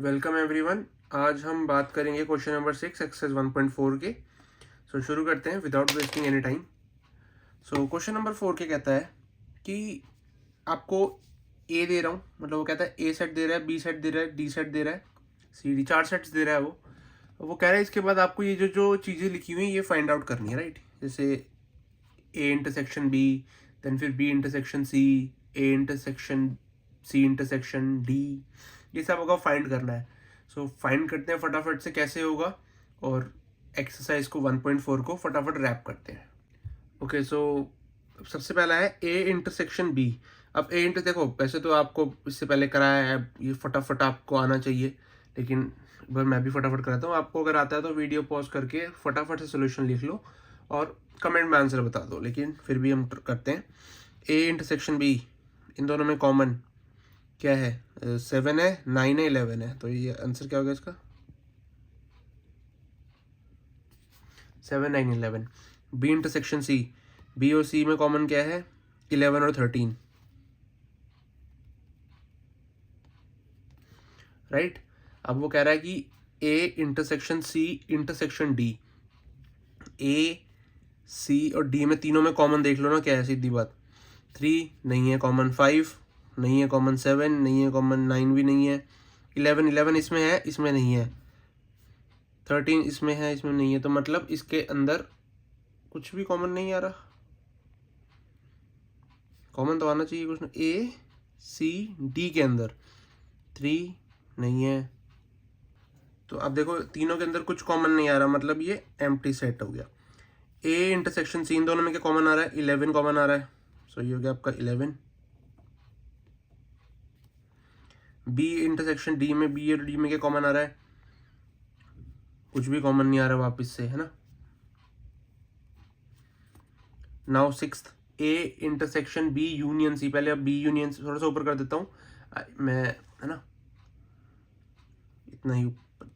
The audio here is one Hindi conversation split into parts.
Welcome everyone. आज हम बात करेंगे क्वेश्चन नंबर 6 एक्सरसाइज 1.4 के। शुरू करते हैं without wasting any time. Question number 4 के कहता है कि आपको ए दे रहा हूँ, मतलब वो कहता है ए सेट दे रहा है, बी सेट दे रहा है, डी सेट दे रहा है, सी डी, 4 सेट्स दे रहा है। वो कह रहा है इसके बाद आपको ये जो चीज़ें लिखी हुई हैं ये फाइंड आउट करनी है, राइट। जैसे ए इंटरसेक्शन बी, देन फिर B intersection C, A intersection C intersection D, ये सब होगा फाइंड करना है। फाइंड करते हैं फटाफट से कैसे होगा, और एक्सरसाइज को 1.4 को फटाफट रैप करते हैं। ओके, सबसे पहला है ए इंटरसेक्शन बी। अब ए इंटर देखो, वैसे तो आपको इससे पहले कराया है, ये फटाफट आपको आना चाहिए, लेकिन मैं भी फटाफट कराता हूँ। आपको अगर आता है तो वीडियो पॉज करके फटाफट से सोल्यूशन लिख लो और कमेंट में आंसर बता दो, लेकिन फिर भी हम करते हैं। ए इंटरसेक्शन बी, इन दोनों में कॉमन क्या है? 7 है, 9 है, 11 है, तो ये आंसर क्या होगा इसका? 7, 9, 11। बी इंटरसेक्शन सी, बी और सी में कॉमन क्या है? 11 और 13, राइट। अब वो कह रहा है कि A intersection C intersection D, A C और डी में तीनों में कॉमन देख लो ना, क्या है? सीधी बात, 3 नहीं है कॉमन, 5 नहीं है कॉमन, 7 नहीं है कॉमन, 9 भी नहीं है, 11 इसमें है, इसमें नहीं है, 13 इसमें है, इसमें नहीं है। तो मतलब इसके अंदर कुछ भी कॉमन नहीं आ रहा। कॉमन तो आना चाहिए कुछ ना। ए सी डी के अंदर 3 नहीं है, तो अब देखो तीनों के अंदर कुछ कॉमन नहीं आ रहा, मतलब ये एम्प्टी सेट हो गया। ए इंटरसेक्शन सी, इन दोनों में क्या कॉमन आ रहा है? 11 कॉमन आ रहा है, सो ये हो गया आपका 11। बी इंटरसेक्शन डी में, बी और डी में क्या कॉमन आ रहा है? कुछ भी कॉमन नहीं आ रहा वापस से, है ना। Now 6th, A intersection B union C. पहले अब बी यूनियन सी थोड़ा सा ऊपर कर देता हूँ मैं, है ना, इतना ही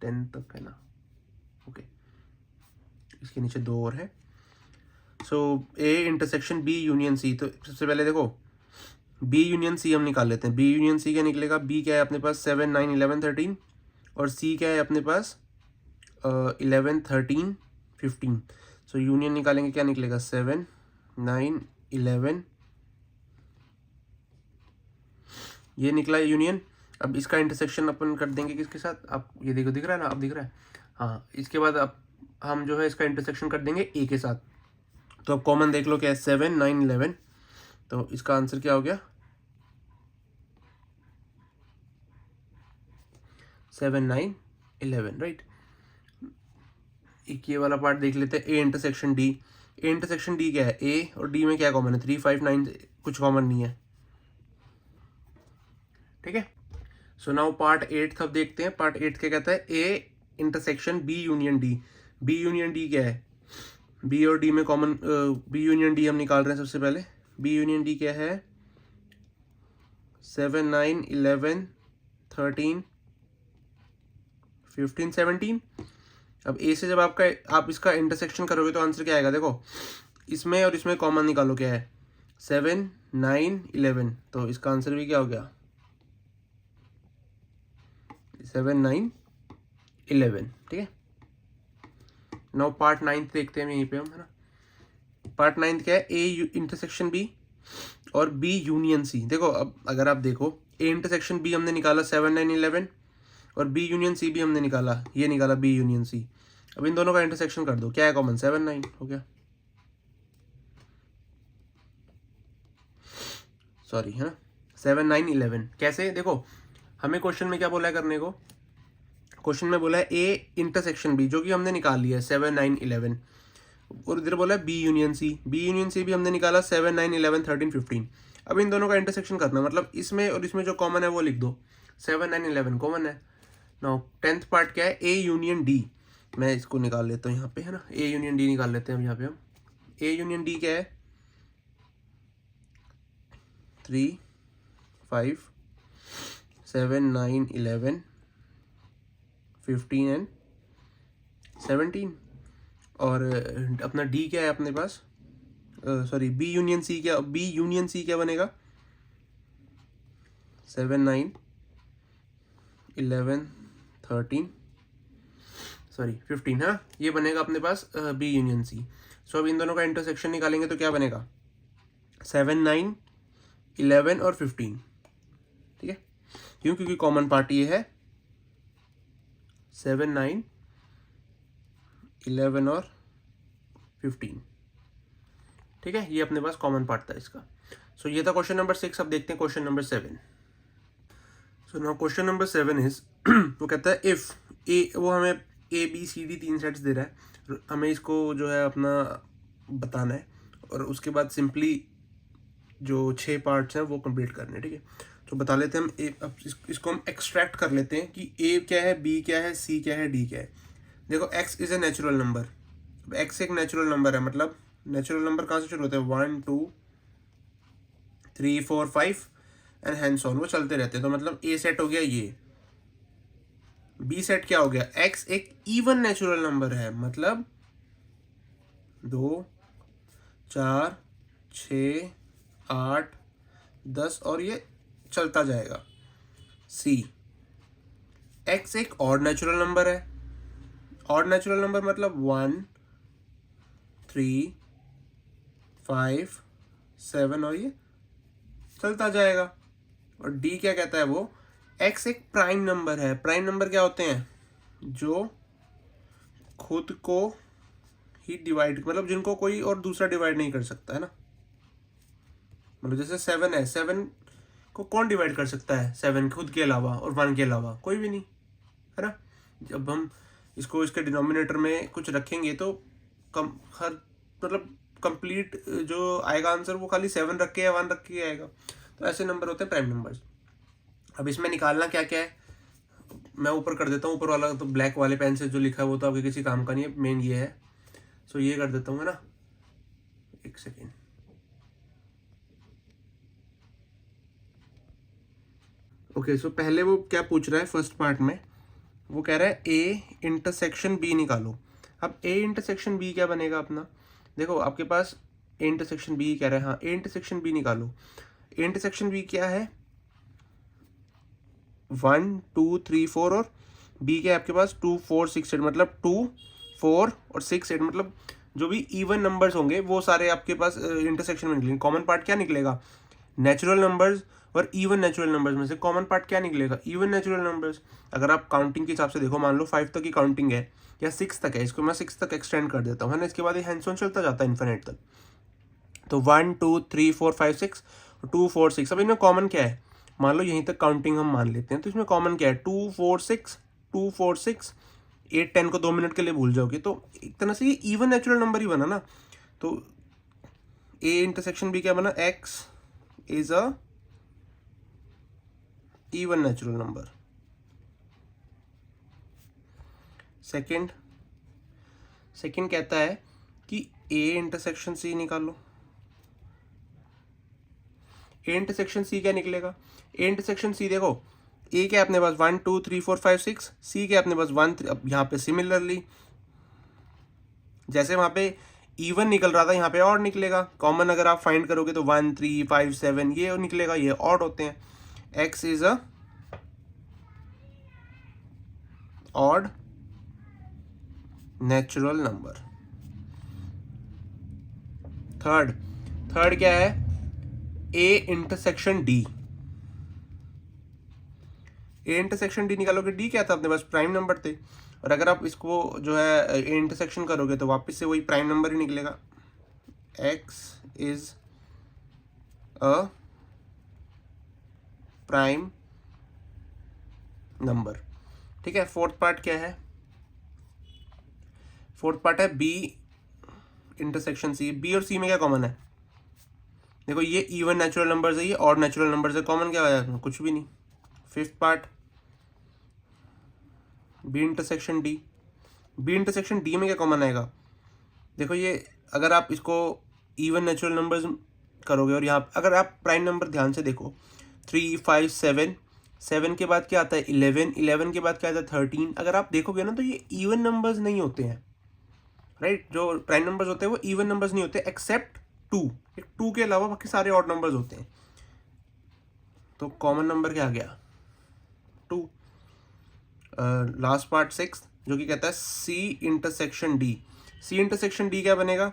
10 तक है ना। ओके, इसके नीचे 2 और है। A intersection B union C, तो सबसे पहले देखो बी यूनियन सी हम निकाल लेते हैं। बी यूनियन सी क्या निकलेगा? बी क्या है अपने पास? 7, 9, 11, 13, और सी क्या है अपने पास? 11, 13, 15। यूनियन निकालेंगे, क्या निकलेगा? 7, 9, 11, ये निकला यूनियन। अब इसका इंटरसेक्शन अपन कर देंगे किसके साथ? आप ये देखो, दिख रहा है ना, अब दिख रहा है। हाँ, इसके बाद अब हम जो है इसका इंटरसेक्शन कर देंगे ए के साथ। तो अब कॉमन देख लो क्या है? 7, 9, 11, तो इसका आंसर क्या हो गया? 7, 9, 11, राइट। एक ये वाला पार्ट देख लेते हैं, A intersection D. A intersection D क्या है? ए और डी में क्या कॉमन है? 3, 5, 9, कुछ कॉमन नहीं है, ठीक है। नाउ पार्ट 8 अब देखते हैं। पार्ट 8 क्या कहता है? A intersection B union D. B union D क्या है? बी और डी में कॉमन, बी यूनियन डी हम निकाल रहे हैं सबसे पहले। बी यूनियन डी क्या है? 7, 9, 11, 13, 15, 17। अब ए से जब आप इसका इंटरसेक्शन करोगे तो आंसर क्या आएगा? देखो, इसमें और इसमें कॉमन निकालो, क्या है? 7, 9, 11, तो इसका आंसर भी क्या हो गया? 7, 9, 11, ठीक है। नाउ पार्ट 9 देखते हैं यहीं पे हम, है ना। पार्ट 9 क्या है? ए इंटरसेक्शन बी और बी यूनियन सी। देखो, अब अगर आप देखो, ए इंटरसेक्शन बी हमने निकाला 7, 9, 11, और बी यूनियन सी भी हमने निकाला, ये निकाला बी यूनियन सी। अब इन दोनों का इंटरसेक्शन कर दो, क्या है कॉमन? 7, 9 हो गया, सॉरी, है ना। 7, 9, 11 कैसे? देखो, हमें क्वेश्चन में क्या बोला है करने को? क्वेश्चन में बोला है ए इंटरसेक्शन बी, जो कि हमने निकाल लिया है 7, 9, 11, और इधर बोला है B union C. B union C भी हमने निकाला 7, 9, 11, 13, 15। अब इन दोनों का इंटरसेक्शन करना, मतलब इसमें और इसमें जो कॉमन है वो लिख दो। 7, 9, 11 कॉमन है। नाउ 10th पार्ट क्या है? A union D. मैं इसको निकाल लेता हूँ यहाँ पे, है ना। ए यूनियन डी निकाल लेते हैं हम यहाँ पे। हम ए यूनियन डी क्या है? 3, 5, 7, 9, 11, 15 एंड 17। और अपना डी क्या है अपने पास? सॉरी, बी यूनियन सी क्या? बी यूनियन सी क्या बनेगा? 7, 9, 11, 15, हाँ ये बनेगा अपने पास बी यूनियन सी। सो अब इन दोनों का इंटरसेक्शन निकालेंगे तो क्या बनेगा 7, 9, 11 और 15, ठीक है। क्यों? क्योंकि कॉमन पार्ट ये है 7, 9, 11 और 15, ठीक है। ये अपने पास कॉमन पार्ट था इसका। सो ये था क्वेश्चन नंबर 6। अब देखते हैं question number 7। So now question number 7 is वो कहता है इफ ए, वो हमें A B C D 3 sets दे रहा है, हमें इसको जो है अपना बताना है और उसके बाद सिंपली जो 6 पार्ट्स हैं वो कंप्लीट करने हैं, ठीक है। तो बता लेते हैं हम अब इसको हम एक्सट्रैक्ट कर लेते हैं कि ए क्या है, बी क्या है, सी क्या है, डी क्या है। देखो x is a natural number. अब एक्स एक नेचुरल नंबर है, मतलब नेचुरल नंबर कहाँ से शुरू होते हैं 1 2 3 4 5 एंड हैंड्स ऑन, वो चलते रहते हैं। तो मतलब ए सेट हो गया ये। बी सेट क्या हो गया, एक्स एक इवन नेचुरल नंबर है, मतलब 2 4 6 8 10 और ये चलता जाएगा। सी एक्स एक ऑड नेचुरल नंबर है। ऑड नेचुरल नंबर मतलब 1 3 5 7 और ये चलता जाएगा। और डी क्या कहता है, वो एक्स एक प्राइम नंबर है। प्राइम नंबर क्या होते हैं, जो खुद को ही डिवाइड, मतलब जिनको कोई और दूसरा डिवाइड नहीं कर सकता है ना। मतलब जैसे 7 है, 7 को कौन डिवाइड कर सकता है 7 खुद के अलावा और 1 के अलावा, कोई भी नहीं, है ना। जब हम इसको इसके डिनोमिनेटर में कुछ रखेंगे तो हर मतलब कंप्लीट जो आएगा आंसर वो खाली 7 रख के या 1 रख के आएगा। तो ऐसे नंबर होते हैं प्राइम नंबर्स। अब इसमें निकालना क्या क्या है, मैं ऊपर कर देता हूँ। ऊपर वाला तो ब्लैक वाले पेन से जो लिखा है वो तो आपके किसी काम का नहीं है, मेन ये है। सो ये कर देता हूँ, है ना, एक सेकेंड। ओके, सो पहले वो क्या पूछ रहा है फर्स्ट पार्ट में, वो कह रहा है ए इंटरसेक्शन बी निकालो। अब ए इंटरसेक्शन बी क्या बनेगा अपना, देखो आपके पास ए इंटरसेक्शन बी कह रहा है, हाँ ए इंटरसेक्शन बी निकालो। ए इंटरसेक्शन बी क्या है 1 2 3 4 और बी क्या है आपके पास 2 4 6 8, मतलब 2 4 और 6 8, मतलब जो भी इवन नंबर्स होंगे वो सारे आपके पास इंटरसेक्शन में निकलेंगे। कॉमन पार्ट क्या निकलेगा, नेचुरल नंबर्स और इवन नेचुरल नंबर्स में से कॉमन पार्ट क्या निकलेगा, इवन नेचुरल नंबर्स। अगर आप काउंटिंग के हिसाब से देखो, मान लो 5 तक की काउंटिंग है या 6 तक है, इसको मैं 6 तक एक्सटेंड कर देता हूँ, है ना। इसके बाद ये हैंड्स ऑन चलता जाता है इन्फिनिट तक। तो 1 2 3 4 5 6 2 4 6। अब इनमें कॉमन क्या है, मान लो यहीं तक काउंटिंग हम मान लेते हैं, तो इसमें कॉमन क्या है 2 4 6 2 4 6 8 10 को 2 मिनट के लिए भूल जाओगे तो एक तरह से ये इवन नेचुरल नंबर ही बना ना। तो ए इंटरसेक्शन भी क्या बना, x is a even natural number. Second कहता है कि ए इंटरसेक्शन सी निकालो। ए इंटरसेक्शन सी क्या निकलेगा, ए इंटरसेक्शन सी देखो, ए क्या अपने पास 1 2 3 4 5 6, सी क्या अपने पास 1 3। अब यहाँ पे सिमिलरली जैसे वहाँ पे इवन निकल रहा था यहाँ पे ऑड निकलेगा। कॉमन अगर आप फाइंड करोगे तो 1 3 5 7 ये निकलेगा, ये ऑड होते हैं। X is a odd natural number. Third क्या है, A intersection D. A intersection D निकालोगे, डी क्या था अपने पास प्राइम नंबर थे, और अगर आप इसको जो है ए इंटरसेक्शन करोगे तो वापस से वही प्राइम नंबर ही निकलेगा। X is a prime number, ठीक है। फोर्थ पार्ट क्या है, फोर्थ पार्ट है बी इंटरसेक्शन सी। बी और सी में क्या कॉमन है, देखो ये इवन नेचुरल नंबर्स है, ये ऑड नेचुरल नंबर्स है, कॉमन क्या है कुछ भी नहीं। Fifth part B intersection D. B intersection D में क्या कॉमन आएगा, देखो ये अगर आप इसको इवन नेचुरल नंबर्स करोगे और यहाँ अगर आप प्राइम नंबर ध्यान से देखो 3 5 7, 7 के बाद क्या आता है 11, 11 के बाद क्या आता है 13। अगर आप देखोगे ना तो ये इवन नंबर्स नहीं होते हैं, राइट। जो प्राइम नंबर्स होते हैं वो इवन नंबर्स नहीं होते एक्सेप्ट 2। एक 2 के अलावा बाकी सारे ऑड नंबर्स होते हैं। तो कॉमन नंबर क्या आ गया 2। लास्ट पार्ट 6 जो कि कहता है C intersection D. C intersection D क्या बनेगा?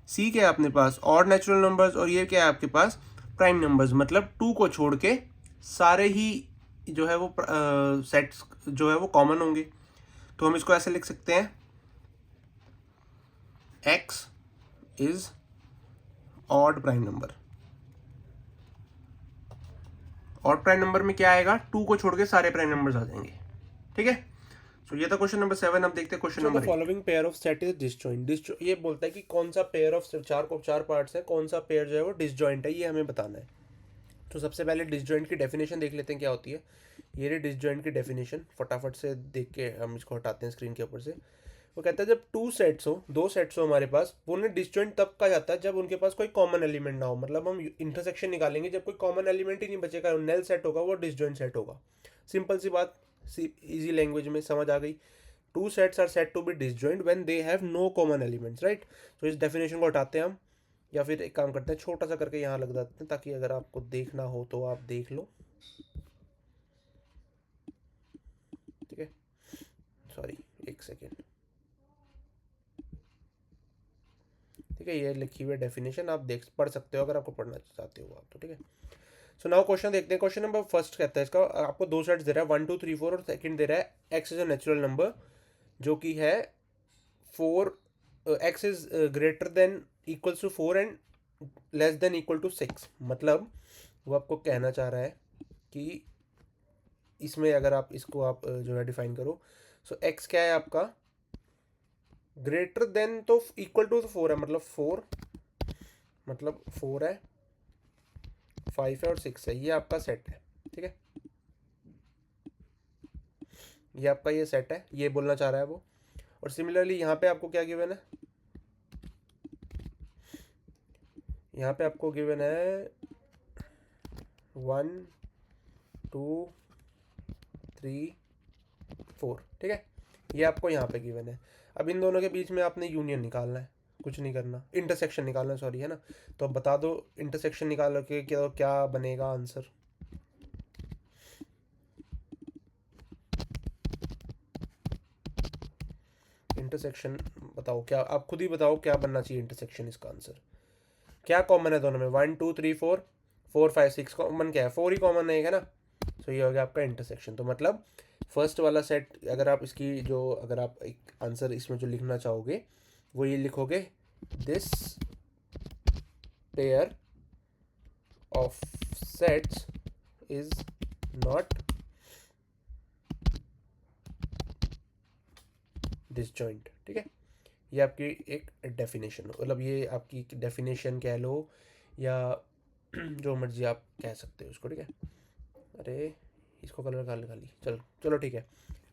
सी क्या है अपने पास? ऑड नेचुरल नंबर्स, और ये क्या है आपके पास? Prime numbers. मतलब 2 को छोड़ के सारे ही जो है वो सेट्स जो है वो कॉमन होंगे। तो हम इसको ऐसे लिख सकते हैं, x is odd prime number. Odd prime number में क्या आएगा? 2 को छोड़ के सारे प्राइम नंबर्स आ जाएंगे। ठीक है, तो ये था क्वेश्चन नंबर 7। अब देखते हैं question number 8। Following pair of set is disjoint. ये बोलता है कि कौन सा पेयर ऑफ चार पार्ट्स है, कौन सा पेयर जो है वो डिसजॉइंट है, ये हमें बताना है। तो सबसे पहले डिसजॉइंट की डेफिनेशन देख लेते हैं क्या होती है। ये रही डिसजॉइंट की डेफिनेशन, फटाफट से देख के हम इसको हटाते हैं स्क्रीन के ऊपर से। वो कहता है जब दो सेट्स हो हमारे पास, वो उन्हें डिसजॉइंट तब कहा जाता है जब उनके पास कोई कॉमन एलिमेंट ना हो। मतलब हम इंटरसेक्शन निकालेंगे जब कोई कॉमन एलिमेंट ही नहीं बचेगा, नल सेट होगा, वो डिसजॉइंट सेट होगा। सिंपल सी बात, इजी लैंग्वेज में समझ आ गई। Two sets are set to be disjoint when they have no common elements, right. तो इस डेफिनेशन को हटाते हैं हम, या फिर एक काम करते हैं, छोटा सा करके यहाँ लग जाते हैं, ताकि अगर आपको देखना हो तो आप देख लो। ठीक है, सॉरी, एक सेकेंड। ठीक है, ये लिखी हुई डेफिनेशन आप पढ़ सकते हो अगर आपको पढ़ना चाहते हो आप तो। ठीक है, सो नाउ क्वेश्चन देखते हैं। क्वेश्चन नंबर फर्स्ट कहता है, इसका आपको दो सेट्स दे रहा है, 1 2 3 4, और सेकंड दे रहा है x is a natural number जो कि है 4, x is greater than equals to 4 and less than equal to 6। मतलब वो आपको कहना चाह रहा है कि इसमें अगर आप इसको आप जो है डिफाइन करो, सो एक्स क्या है आपका? ग्रेटर देन तो इक्वल टू 4 है, मतलब 4 है, 5 है और 6 है, ये आपका सेट है। ठीक है, ये आपका ये सेट है, ये बोलना चाह रहा है वो। और सिमिलरली यहाँ पे आपको क्या गिवन है? यहाँ पे आपको गिवन है 1 2 3 4। ठीक है, ये आपको यहाँ पे गिवन है। अब इन दोनों के बीच में आपने यूनियन निकालना है, कुछ नहीं करना, इंटरसेक्शन निकालना, सॉरी, है ना। तो अब बता दो इंटरसेक्शन निकालो के क्या बनेगा आंसर। इंटरसेक्शन बताओ क्या, आप खुद ही बताओ क्या बनना चाहिए इंटरसेक्शन, इसका आंसर क्या कॉमन है दोनों में? 1 2 3 4, 4 5 6 कॉमन क्या है? 4 ही कॉमन है ना। तो ये हो गया आपका इंटरसेक्शन। तो मतलब फर्स्ट वाला सेट, अगर आप इसकी जो, अगर आप एक आंसर इसमें जो लिखना चाहोगे वो ये लिखोगे, this pair of sets is not disjoint. ठीक है, ये आपकी एक डेफिनेशन, मतलब ये आपकी डेफिनेशन कह लो या जो मर्जी आप कह सकते हो उसको। ठीक है, अरे इसको कलर खाली, चलो चलो, ठीक है।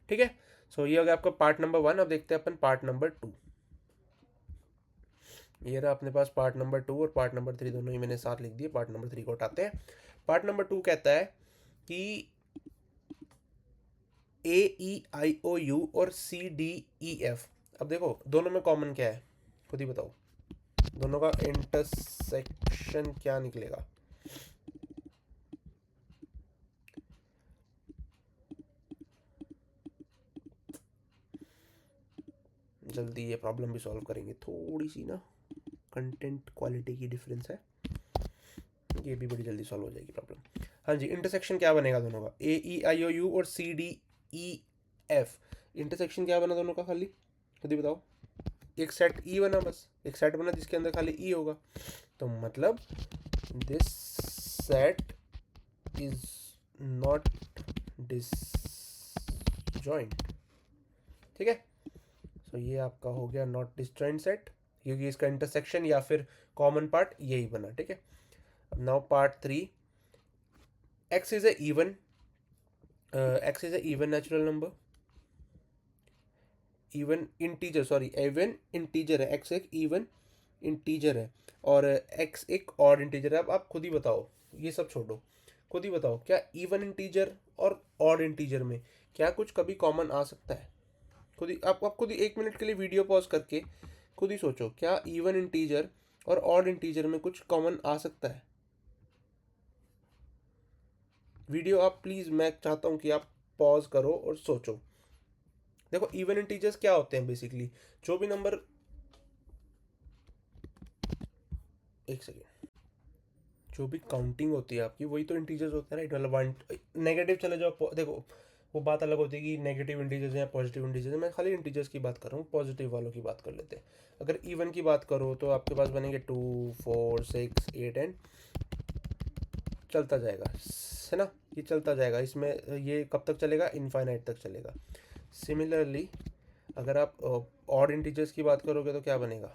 ठीक है, सो ये हो गया आपका पार्ट नंबर 1। अब देखते हैं अपन पार्ट नंबर 2। ये रहा अपने पास पार्ट नंबर 2 और पार्ट नंबर 3, दोनों ही मैंने साथ लिख दिए। पार्ट नंबर 3 को उठाते हैं। पार्ट नंबर 2 कहता है कि AEIOU और CDEF। अब देखो दोनों में कॉमन क्या है, खुद ही बताओ, दोनों का इंटरसेक्शन क्या निकलेगा? जल्दी ये प्रॉब्लम भी सॉल्व करेंगे, थोड़ी सी ना कंटेंट क्वालिटी की डिफरेंस है, ये भी बड़ी जल्दी सॉल्व हो जाएगी प्रॉब्लम। हाँ जी, इंटरसेक्शन क्या बनेगा दोनों का? AEIOU और CDEF, इंटरसेक्शन क्या बना दोनों का? खाली खुद ही बताओ। एक सेट ई बना, बस एक सेट बना जिसके अंदर खाली ई होगा। तो मतलब this set is not disjoint. ठीक है, तो ये आपका हो गया नॉट डिसजॉइंट सेट, क्योंकि इसका इंटरसेक्शन या फिर कॉमन पार्ट यही बना। ठीक है, अब now part 3, x is even natural number, even integer है। एक्स एक इवन इंटीजर है और एक्स एक ऑड इंटीजर है। अब आप खुद ही बताओ, ये सब छोड़ो, खुद ही बताओ क्या इवन इंटीजर और ऑड इंटीजर में क्या कुछ कभी कॉमन आ सकता है? खुद ही आप खुद ही 1 मिनट के लिए वीडियो पॉज करके खुद ही सोचो, क्या इवन इंटीजर और ऑड इंटीजर में कुछ कॉमन आ सकता है? वीडियो आप प्लीज़, मैं चाहता हूँ कि आप पॉज करो और सोचो, देखो इवन इंटीजर्स क्या होते हैं बेसिकली, जो भी नंबर, एक सेकेंड, जो भी काउंटिंग होती है आपकी वही तो इंटीजर्स होते हैं राइट। मतलब वन नेगेटिव चले जाओ, देखो वो बात अलग होती है कि नेगेटिव इंटीजर्स हैं या पॉजिटिव इंटीजर्स हैं, मैं खाली इंटीजर्स की बात कर रहा हूँ, पॉजिटिव वालों की बात कर लेते हैं। अगर इवन की बात करो तो आपके पास बनेंगे 2 4 6 8 एंड चलता जाएगा, है ना, ये चलता जाएगा। इसमें ये कब तक चलेगा, इनफाइनाइट तक चलेगा। सिमिलरली अगर आप ऑड इंटीजर्स की बात करोगे तो क्या बनेगा,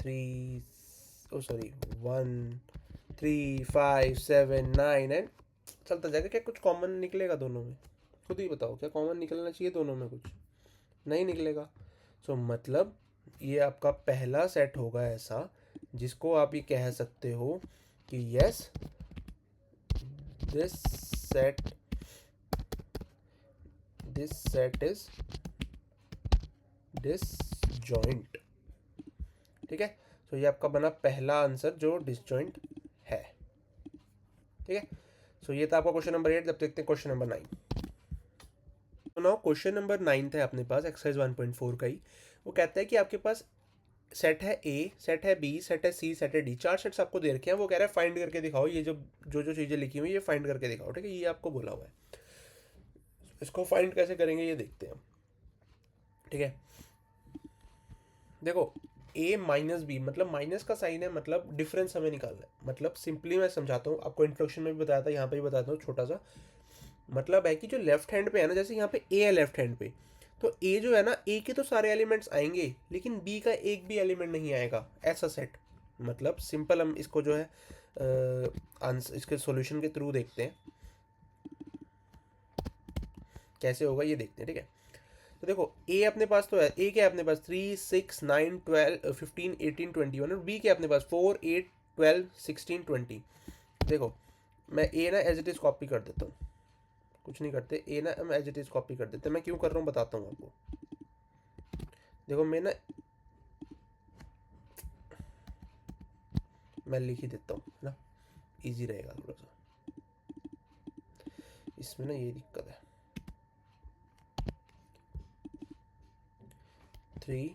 3 सॉरी 1 3 5 7 9 एंड चलता जाएगा। क्या कुछ कॉमन निकलेगा दोनों में, खुद ही बताओ, क्या कॉमन निकलना चाहिए दोनों में, कुछ नहीं निकलेगा। सो मतलब ये आपका पहला सेट होगा ऐसा जिसको आप ये कह सकते हो कि yes this set is disjoint, ठीक है। तो ये आपका बना पहला आंसर जो डिसजॉइंट है, ठीक है। सो ये था आपका क्वेश्चन नंबर 8। जब देखते हैं क्वेश्चन नंबर 9। तो नाउ क्वेश्चन नंबर 9 है अपने पास एक्सरसाइज 1.4 का ही। वो कहता है कि आपके पास सेट है ए, सेट है बी, सेट है सी, सेट है डी, 4 सेट्स आपको दे रखे हैं। वो कह रहा है फाइंड करके दिखाओ, ये जो जो चीज़ें लिखी हुई ये फाइंड करके दिखाओ, ठीक है। ये आपको बोला हुआ है, इसको फाइंड कैसे करेंगे ये देखते हैं, ठीक है। देखो ए माइनस बी, मतलब माइनस का साइन है, मतलब डिफरेंस हमें निकालना है। मतलब सिंपली मैं समझाता हूँ आपको, इंट्रोडक्शन में भी बताया था, यहाँ पे भी बताता हूँ छोटा सा। मतलब है कि जो लेफ्ट हैंड पे है ना, जैसे यहाँ पे ए है लेफ्ट हैंड पे, तो ए जो है ना, ए के तो सारे एलिमेंट्स आएंगे लेकिन बी का एक भी एलिमेंट नहीं आएगा, ऐसा सेट। मतलब सिंपल हम इसको जो है आंसर इसके सॉल्यूशन के थ्रू देखते हैं कैसे होगा, ये देखते हैं, ठीक है। तो देखो ए अपने पास तो है, ए क्या है अपने पास 3 6 9 12 15 18 21, और बी क्या है अपने पास 4 8 12 16 20। देखो मैं ए ना एज इट इज़ कॉपी कर देता हूँ, कुछ नहीं करते, ए ना हम एज इट इज़ कॉपी कर देते हैं। मैं क्यों कर रहा हूँ बताता हूँ आपको। देखो मैं लिख ही देता हूँ, है ना, इजी रहेगा थोड़ा सा। इसमें ना ये दिक्कत है, 3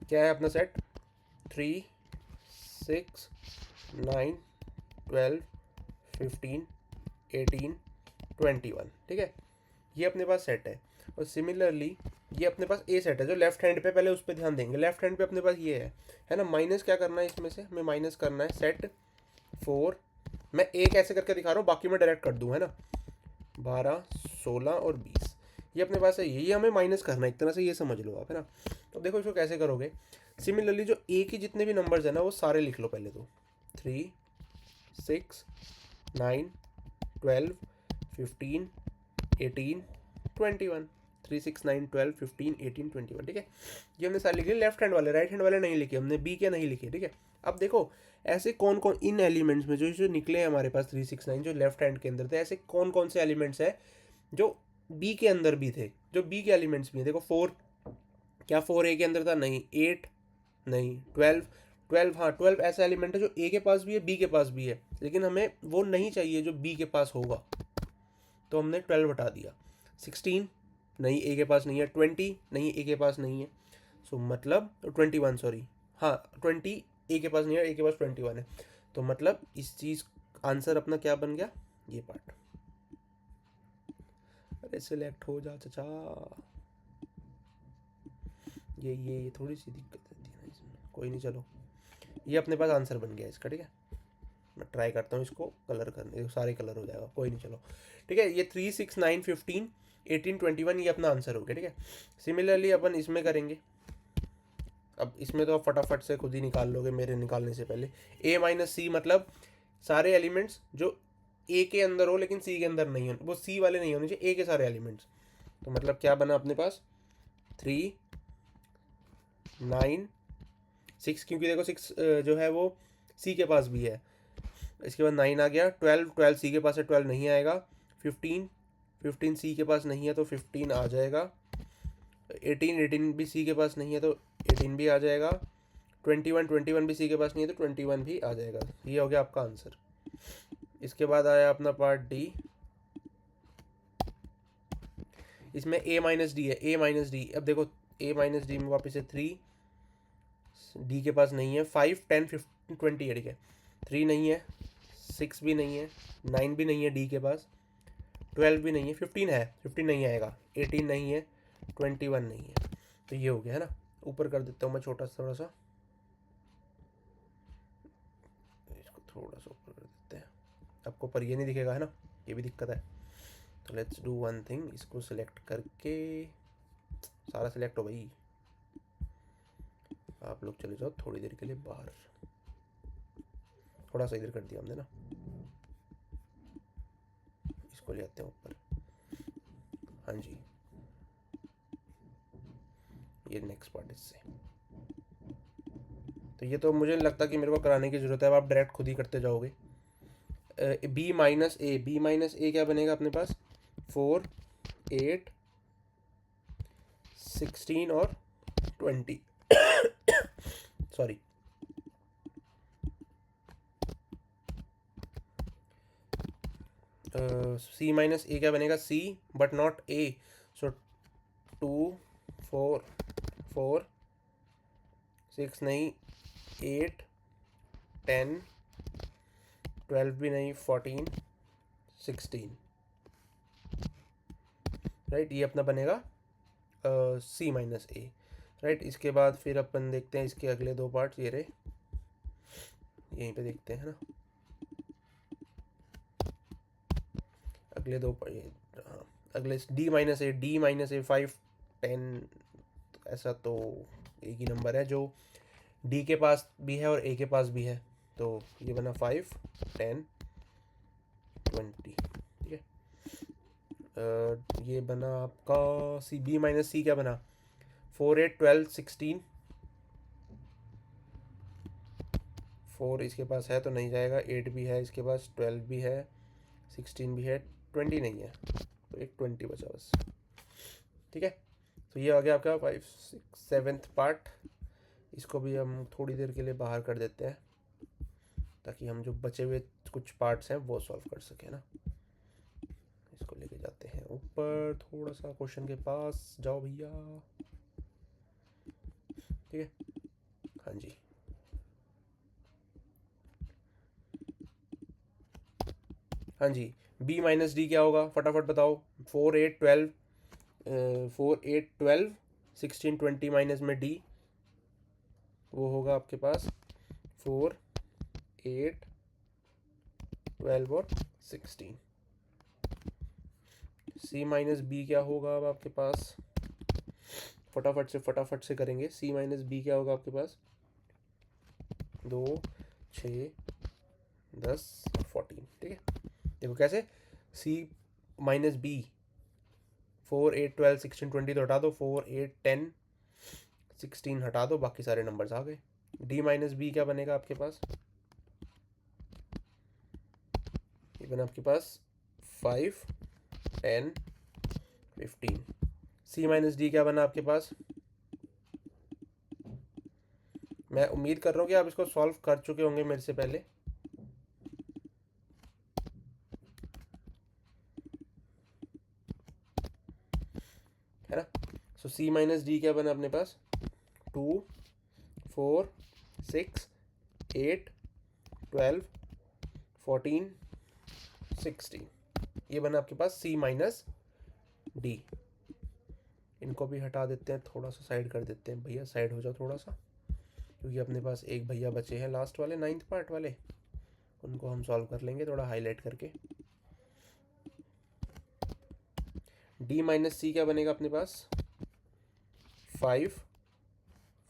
क्या है अपना सेट, 3 6 9 12 15 18 21, ठीक है। ये अपने पास सेट है। और सिमिलरली ये अपने पास ए सेट है जो लेफ्ट हैंड पे, पहले उस पर ध्यान देंगे। लेफ्ट हैंड पे अपने पास ये है ना, माइनस क्या करना है इसमें से, हमें माइनस करना है सेट 4। मैं ए कैसे करके दिखा रहा हूँ, बाकी मैं डायरेक्ट कर दूँ, है ना, 12 16 और 20, ये अपने पास है। ये हमें माइनस करना है एक तरह से, ये समझ लो आप, है ना। तो देखो इसको कैसे करोगे। सिमिलरली जो ए के जितने भी नंबर्स है ना वो सारे लिख लो पहले तो, 3 6 9 12 15 18 21, 3 6 9 12 15 18 21, ठीक है। ये हमने सारे लिखे लेफ्ट हैंड वाले, राइट हैंड वाले नहीं लिखे हमने, बी के नहीं लिखे, ठीक है। अब देखो ऐसे कौन कौन इन एलिमेंट्स में जो जो निकले हैं हमारे पास 3 6 9 जो लेफ्ट हैंड के अंदर थे, ऐसे कौन कौन से एलिमेंट्स हैं जो बी के अंदर भी थे, जो बी के एलिमेंट्स भी हैं। देखो 4, क्या 4 ए के अंदर था, नहीं। 8 नहीं। 12 हाँ 12 ऐसा एलिमेंट है जो ए के पास भी है बी के पास भी है, लेकिन हमें वो नहीं चाहिए जो बी के पास होगा, तो हमने 12 हटा दिया। 16 नहीं, ए के पास नहीं है। 20 नहीं, ए के पास नहीं है। सो मतलब 21 सॉरी, हाँ 20 ए के पास नहीं है, ए के पास 21 है। तो मतलब इस चीज़ आंसर अपना क्या बन गया, ये पार्ट। अरे सिलेक्ट हो जा चाचा, ये थोड़ी सी दिक्कत रहती है ना इसमें, कोई नहीं, चलो ये अपने पास आंसर बन गया इसका, ठीक है। मैं ट्राई करता हूँ इसको कलर करने, सारे कलर हो जाएगा, कोई नहीं, चलो ठीक है। ये 3 6 9 15 18 21 ये अपना आंसर हो गया, ठीक है। सिमिलरली अपन इसमें करेंगे। अब इसमें तो आप फटाफट से खुद ही निकाल लोगे मेरे निकालने से पहले। ए माइनस सी मतलब सारे एलिमेंट्स जो ए के अंदर हो लेकिन सी के अंदर नहीं हो, वो सी वाले नहीं होने चाहिए, ए के सारे एलिमेंट्स। तो मतलब क्या बना अपने पास 3 9 6, क्योंकि देखो 6 जो है वो सी के पास भी है। इसके बाद 9 आ गया। 12 सी के पास है, 12 नहीं आएगा। 15 सी के पास नहीं है तो 15 आ जाएगा। 18 भी सी के पास नहीं है तो 18 भी आ जाएगा, 21 भी सी के पास नहीं है तो 21 भी आ जाएगा। ये हो गया आपका आंसर। इसके बाद आया अपना पार्ट डी। इसमें a माइनस डी है, a माइनस डी। अब देखो a माइनस डी में वापस से 3 डी के पास नहीं है, 5 10 15 20 है, ठीक है। 3 नहीं है, 6 भी नहीं है, 9 भी नहीं है डी के पास, 12 भी नहीं है, 15 है, 15 नहीं आएगा, 18 नहीं है, 21 नहीं है। तो ये हो गया है ना। ऊपर कर देता हूँ मैं छोटा सा, थोड़ा सा इसको थोड़ा सा ऊपर कर देते हैं आपको, पर ये नहीं दिखेगा है ना, ये भी दिक्कत है। तो लेट्स डू वन थिंग, इसको सिलेक्ट करके सारा सिलेक्ट हो भाई। आप लोग चले जाओ थोड़ी देर के लिए बाहर, थोड़ा सा इधर कर दिया हमने ना, इसको ले आते हैं ऊपर। हाँ जी, ये नेक्स्ट पार्ट इससे। तो ये तो मुझे नहीं लगता कि मेरे को कराने की ज़रूरत है, अब आप डायरेक्ट खुद ही करते जाओगे। बी माइनस ए, बी माइनस ए क्या बनेगा अपने पास, 4 8 16 और 20 सॉरी, सी माइनस ए क्या बनेगा, सी बट नॉट ए। सो 2 4 4 6 नहीं, 8 10 12 भी नहीं, 14 16, राइट। ये अपना बनेगा सी माइनस ए, राइट। इसके बाद फिर अपन देखते हैं इसके अगले दो पार्ट, ये रहे, यहीं पे देखते हैं ना अगले दो पार्ट। हाँ, अगले डी माइनस ए, डी माइनस ए 5 10, ऐसा तो एक ही नंबर है जो डी के पास भी है और ए के पास भी है। तो ये बना 5 10 20, ठीक है। ये बना आपका सी, बी माइनस सी क्या बना, 4 8 12 16, 4 इसके पास है तो नहीं जाएगा, 8 भी है इसके पास, 12 भी है, 16 भी है, 20 नहीं है, तो एक 20 बचा बस, ठीक है। तो ये आ गया आपका 5 6 7th पार्ट। इसको भी हम थोड़ी देर के लिए बाहर कर देते हैं ताकि हम जो बचे हुए कुछ पार्ट्स हैं वो सॉल्व कर सकें ना। इसको लेके जाते हैं ऊपर थोड़ा सा, क्वेश्चन के पास जाओ भैया, ठीक है। हाँ जी, हाँ जी, b माइनस डी क्या होगा फटाफट बताओ। 4 8 12 4 8 12 16 20 माइनस में d, वो होगा आपके पास 4 8 12 और 16। c माइनस बी क्या होगा अब आपके पास, फटाफट से करेंगे। c माइनस बी क्या होगा आपके पास, 2 6 10 14, ठीक है। देखो कैसे, c माइनस बी 4 8 12 16 20 तो हटा दो, 4 8 10 16 हटा दो, बाकी सारे नंबर्स आ गए। d माइनस बी क्या बनेगा आपके पास, ये बना आपके पास 5 10 15। c माइनस डी क्या बना आपके पास, मैं उम्मीद कर रहा हूँ कि आप इसको सॉल्व कर चुके होंगे मेरे से पहले, है ना। सो c माइनस डी क्या बना अपने पास, 2 4 6 8 12 14 16, ये बना आपके पास c माइनस डी। इनको भी हटा देते हैं, थोड़ा सा साइड कर देते हैं, भैया साइड हो जाओ थोड़ा सा, क्योंकि अपने पास एक भैया बचे हैं लास्ट वाले 9th पार्ट वाले, उनको हम सॉल्व कर लेंगे थोड़ा हाईलाइट करके। d माइनस सी क्या बनेगा अपने पास, 5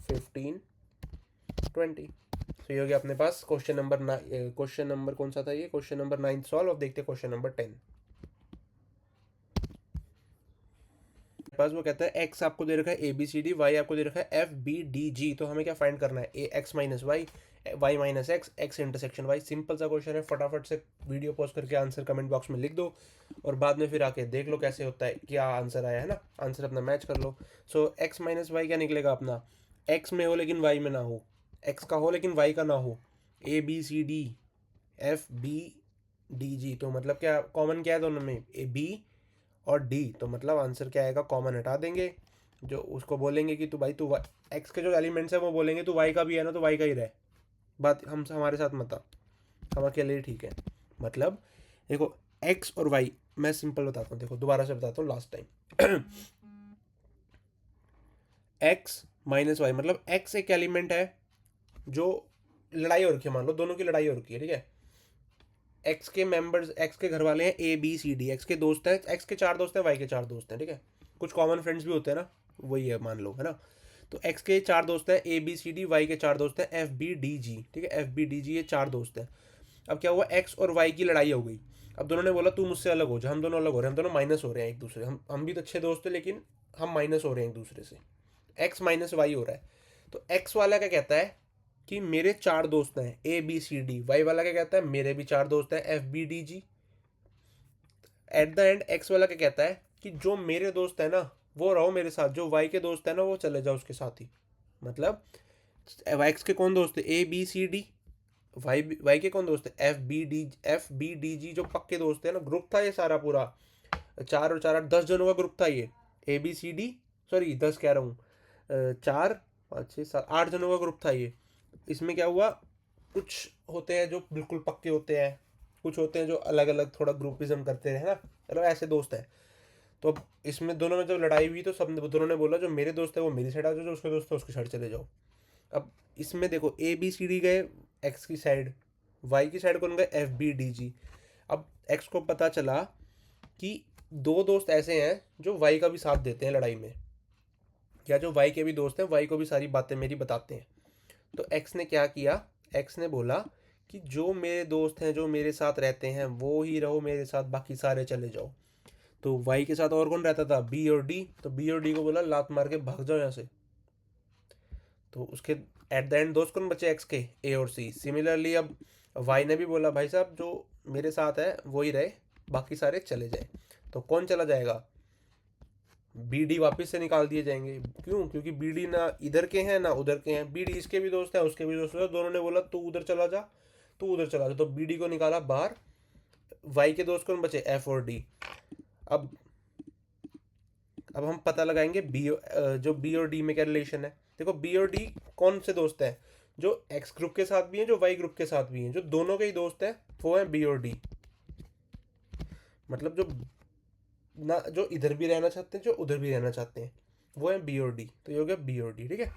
15 20। तो ये हो गया अपने पास क्वेश्चन नंबर कौन सा था ये, क्वेश्चन नंबर 9 सॉल्व। अब देखते हैं क्वेश्चन नंबर 10। पास वो कहता है x आपको दे रखा है a b c d, y आपको दे रखा है f b d g, तो हमें क्या फाइंड करना है, a x minus y, y minus x, x intersection y. Simple सा क्वेश्चन है, फटाफट से वीडियो पॉज करके आंसर कमेंट बॉक्स में लिख दो और बाद में फिर आके देख लो कैसे होता है, क्या आंसर आया है ना, आंसर अपना मैच कर लो। सो एक्स माइनस वाई क्या निकलेगा अपना, एक्स में हो लेकिन वाई में ना हो, एक्स का हो लेकिन वाई का ना हो, A B C D F B D G. तो मतलब क्या कॉमन क्या है दोनों में, ए बी और डी, तो मतलब आंसर क्या आएगा, कॉमन हटा देंगे। जो उसको बोलेंगे कि तू भाई तू एक्स के जो एलिमेंट्स है वो बोलेंगे तू वाई का भी है ना, तो वाई का ही रहे, बात हम हमारे साथ मत आ, हम अकेले ही ठीक है। मतलब देखो एक्स और वाई, मैं सिंपल बताता हूँ, देखो दोबारा से बताता हूँ last time. X minus y मतलब एक्स एक एलिमेंट है जो लड़ाई हो रखी है, मान लो दोनों की लड़ाई हो रखी है, ठीक है। एक्स के मेंबर्स, एक्स के घर वाले हैं A B C D, x के दोस्त हैं, एक्स के 4 दोस्त हैं, वाई के 4 दोस्त हैं, ठीक है। कुछ कॉमन फ्रेंड्स भी होते हैं ना, वही है मान लो, है ना। तो एक्स के 4 दोस्त हैं A B C D, y के 4 दोस्त हैं एफ बी डी जी, ठीक है, एफ बी डी जी ये 4 दोस्त हैं। अब क्या हुआ, एक्स और वाई की लड़ाई हो गई। अब दोनों ने बोला तू मुझसे अलग हो जा, हम दोनों अलग हो रहे हैं, हम दोनों माइनस हो रहे हैं एक दूसरे, हम भी तो अच्छे दोस्त हैं लेकिन हम माइनस हो रहे हैं एक दूसरे से, एक्स माइनस वाई हो रहा है। तो एक्स वाला क्या कहता है कि मेरे 4 दोस्त हैं A B C D, y वाला क्या कहता है मेरे भी 4 दोस्त हैं F B D G. At the end x वाला क्या कहता है कि जो मेरे दोस्त है ना वो रहो मेरे साथ, जो वाई के दोस्त है ना वो चले जाओ उसके साथ ही। मतलब एक्स के कौन दोस्त है, A B C D, y के कौन दोस्त है, एफ बी डी जी, जो पक्के दोस्त है ना, ग्रुप था ये सारा पूरा, 4 और 4 8 10 जनों का ग्रुप था ये, A B C D, sorry 10 कह रहा हूँ, 4 5 6 7 8 जनों का ग्रुप था ये। इसमें क्या हुआ, कुछ होते हैं जो बिल्कुल पक्के होते हैं, कुछ होते हैं जो अलग अलग थोड़ा ग्रुपिज्म करते हैं ना, चलो ऐसे दोस्त हैं। तो अब इसमें दोनों में जब लड़ाई हुई तो सब दोनों ने बोला जो मेरे दोस्त है वो मेरी साइड आ जाओ, जो उसके दोस्त है उसकी साइड चले जाओ। अब इसमें देखो ए बी सी डी गए एक्स की साइड, वाई की साइड कौन गए एफ बी डी जी। अब एक्स को पता चला कि 2 दोस्त ऐसे हैं जो वाई का भी साथ देते हैं लड़ाई में, या जो वाई के भी दोस्त हैं वाई को भी सारी बातें मेरी बताते हैं। तो एक्स ने क्या किया, एक्स ने बोला कि जो मेरे दोस्त हैं जो मेरे साथ रहते हैं वो ही रहो मेरे साथ, बाकी सारे चले जाओ। तो वाई के साथ और कौन रहता था, बी और डी, तो बी और डी को बोला लात मार के भाग जाओ यहाँ से। तो उसके एट द एंड दोस्त कौन बचे, एक्स के ए और सी। सिमिलरली अब वाई ने भी बोला भाई साहब जो मेरे साथ है वो ही रहे, बाकी सारे चले जाए। तो कौन चला जाएगा, बी डी वापस से निकाल दिए जाएंगे। क्यों, क्योंकि बी डी ना इधर के हैं ना उधर के हैं, बी डी इसके भी दोस्त है उसके भी दोस्त है, दोनों ने बोला तू उधर चला जा तू उधर चला जा, तो बी डी को निकाला बाहर। वाई के दोस्त कौन बचे, एफ और डी। अब अब हम पता लगाएंगे बी, जो बी और डी में क्या रिलेशन है। देखो बी और डी कौन से दोस्त हैं, जो एक्स ग्रुप के साथ भी हैं जो वाई ग्रुप के साथ भी हैं, जो दोनों के ही दोस्त हैं वो हैं बी और डी। मतलब जो ना जो इधर भी रहना चाहते हैं जो उधर भी रहना चाहते हैं वो है बी और डी, तो ये हो गया बी और डी, ठीक है।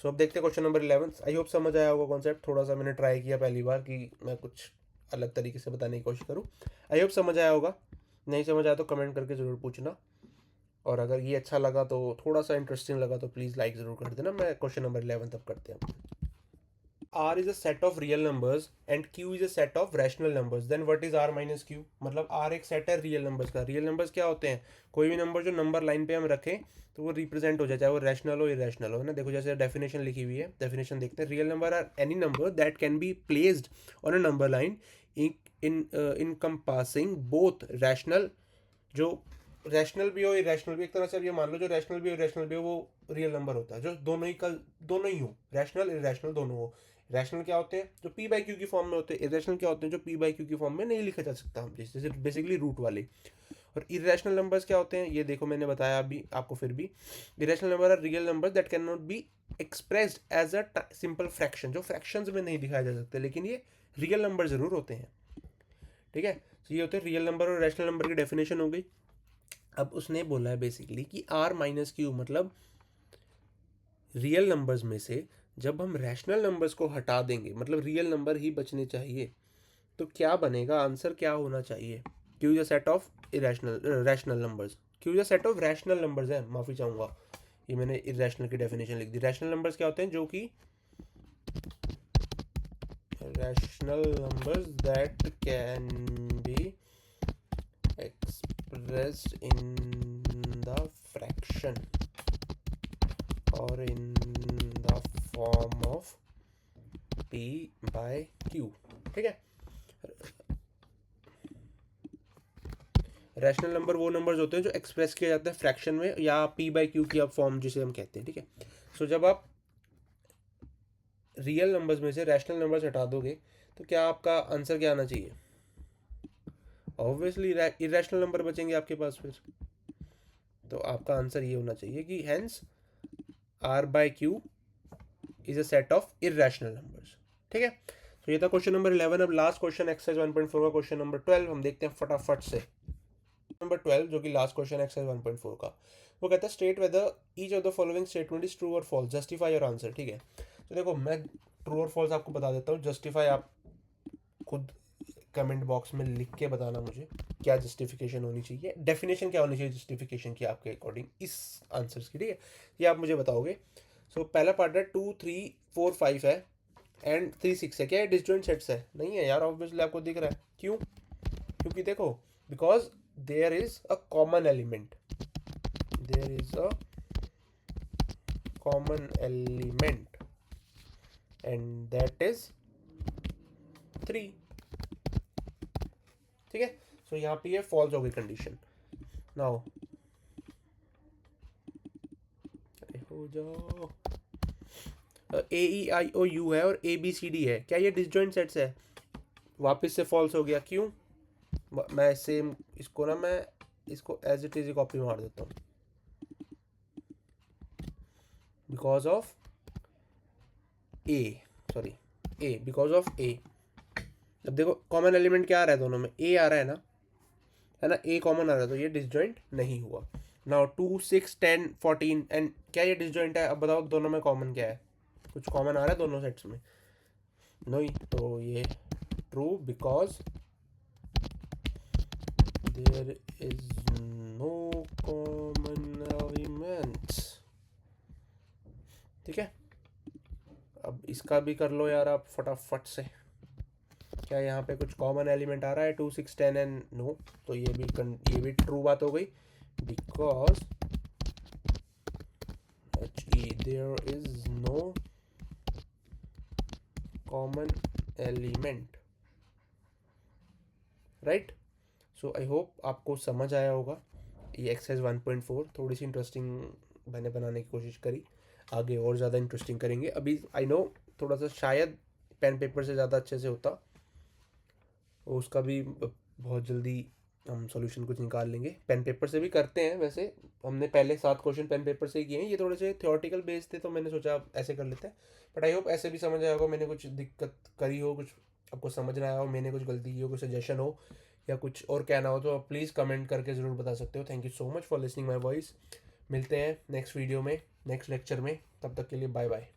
सो अब देखते हैं क्वेश्चन नंबर 11। आई होप समझ आया होगा कॉन्सेप्ट, थोड़ा सा मैंने ट्राई किया पहली बार कि मैं कुछ अलग तरीके से बताने की कोशिश करूँ। आई होप समझ आया होगा, नहीं समझ आया तो कमेंट करके ज़रूर पूछना, और अगर ये अच्छा लगा तो थोड़ा सा इंटरेस्टिंग लगा तो प्लीज़ लाइक ज़रूर कर देना। मैं क्वेश्चन नंबर 11 तब करते हैं। R is a set of real numbers and Q is a set of rational numbers. Then what is R minus Q? मतलब R एक सेट है रियल नंबर्स का। रियल नंबर्स क्या होते हैं, कोई भी नंबर जो नंबर लाइन पे हम रखें तो वो रिप्रेजेंट हो जाए, चाहे वो रैशनल हो इरेशनल हो ना। देखो जैसे डेफिनेशन लिखी हुई है, डेफिनेशन देखते हैं। Real number are any number that can be placed on a number line encompassing both rational, जो रैशनल भी हो इरेशनल भी। एक तरह से अब ये मान लो जो रैशनल भी हो इरेशनल भी हो वो रियल नंबर होता है, जो दोनों ही हो, रैशनल इरेशनल दोनों हो। रैशनल क्या होते हैं, जो पी बाई क्यू की फॉर्म में होते हैं। इरेशनल क्या होते हैं, जो पी बाई क्यू की फॉर्म में नहीं लिखा जा सकता हम, जैसे बेसिकली रूट वाले। और इरेशनल नंबर्स क्या होते हैं, ये देखो मैंने बताया अभी आपको फिर भी। Irrational number are real numbers that can not be expressed as a simple fraction, जो फ्रैक्शंस में नहीं दिखाए जा सकते लेकिन ये रियल नंबर जरूर होते हैं, ठीक है। तो ये होते हैं रियल नंबर और रैशनल नंबर की डेफिनेशन हो गई। अब उसने बोला है बेसिकली कि आर माइनस क्यू मतलब रियल नंबर्स में से जब हम रैशनल नंबर्स को हटा देंगे, मतलब रियल नंबर ही बचने चाहिए, तो क्या बनेगा, आंसर क्या होना चाहिए। Q is a set of rational numbers, Q is a set of rational numbers है, माफ़ी चाहूँगा ये मैंने इरेशनल की डेफिनेशन लिख दी। रैशनल नंबर्स क्या होते हैं, जो कि rational numbers that can B expressed in the fraction or in the form of P by Q, ठीक है। रैशनल नंबर वो नंबर्स होते हैं जो एक्सप्रेस किया जाता है फ्रैक्शन में, या P by Q की आप फॉर्म जिसे हम कहते हैं, ठीक है। सो जब आप रियल नंबर्स में से रैशनल नंबर्स हटा दोगे तो क्या आपका आंसर क्या आना चाहिए? ऑब्वियसली इरेशनल नंबर बचेंगे आपके पास फिर। तो आपका आंसर ये होना चाहिए कि hence R by Q is a set of irrational numbers, ठीक है। तो ये था क्वेश्चन नंबर 11। अब लास्ट क्वेश्चन एक्सरसाइज 1.4 का क्वेश्चन नंबर 12 हम देखते हैं फटाफट से। नंबर 12 जो कि लास्ट क्वेश्चन एक्सरसाइज 1.4 का, वो कहता है state whether each of the following statement is true और फॉल्स, जस्टिफाई योर आंसर, ठीक है। तो देखो मैं ट्रू और फॉल्स आपको बता देता हूँ, जस्टिफाई आप खुद कमेंट बॉक्स में लिख के बताना मुझे क्या जस्टिफिकेशन होनी चाहिए, डेफिनेशन क्या होनी चाहिए जस्टिफिकेशन की आपके अकॉर्डिंग इस आंसर्स की, ठीक है। ये आप मुझे बताओगे। सो पहला पार्ट है 2 3 4 5 है एंड 3 6 है। क्या ये डिसजॉइंट सेट्स है? नहीं है यार, ऑब्वियसली आपको दिख रहा है। क्यों? क्योंकि देखो because there is a common element, there is a common element and that is 3, ठीक है। सो यहाँ पे ये फॉल्स हो गई कंडीशन। नाउ हो जाओ, AEIOU है और ABCD है, क्या ये डिसजॉइंट सेट्स है? वापस से फॉल्स हो गया। क्यों? मैं सेम इसको ना, मैं इसको एज इट इज कॉपी मार देता हूँ। Because of A, sorry A, because of A. अब देखो कॉमन एलिमेंट क्या आ रहा है दोनों में? ए आ रहा है ना, ए कॉमन आ रहा है, तो ये डिसजॉइंट नहीं हुआ। नाउ 2 6 10 14 एंड क्या ये डिसजॉइंट है? अब बताओ दोनों में कॉमन क्या है? कुछ कॉमन आ रहा है दोनों सेट्स में? नहीं, तो ये true because there is no common elements, ठीक है। अब इसका भी कर लो यार आप फटाफट से। क्या यहाँ पे कुछ कॉमन एलिमेंट आ रहा है? 2 6 10 एंड नो, तो ये भी ट्रू बात हो गई because there is no common element, right. So I hope आपको समझ आया होगा। ये एक्सरसाइज 1.4 थोड़ी सी इंटरेस्टिंग मैंने बनाने की कोशिश करी, आगे और ज़्यादा इंटरेस्टिंग करेंगे। अभी आई नो थोड़ा सा शायद पेन पेपर से ज़्यादा अच्छे से होता, उसका भी बहुत जल्दी हम सॉल्यूशन कुछ निकाल लेंगे। पेन पेपर से भी करते हैं वैसे, हमने पहले 7 क्वेश्चन पेन पेपर से ही किए हैं। ये थोड़े से थ्योरेटिकल बेस थे तो मैंने सोचा ऐसे कर लेते हैं। बट आई होप ऐसे भी समझ आया होगा, मैंने कुछ दिक्कत करी हो, कुछ आपको समझ ना आया हो, मैंने कुछ गलती की हो, कुछ सजेशन हो या कुछ और कहना हो तो आप प्लीज़ कमेंट करके ज़रूर बता सकते हो। Thank you so much for listening my voice. मिलते हैं नेक्स्ट वीडियो में, नेक्स्ट लेक्चर में। तब तक के लिए बाय बाय।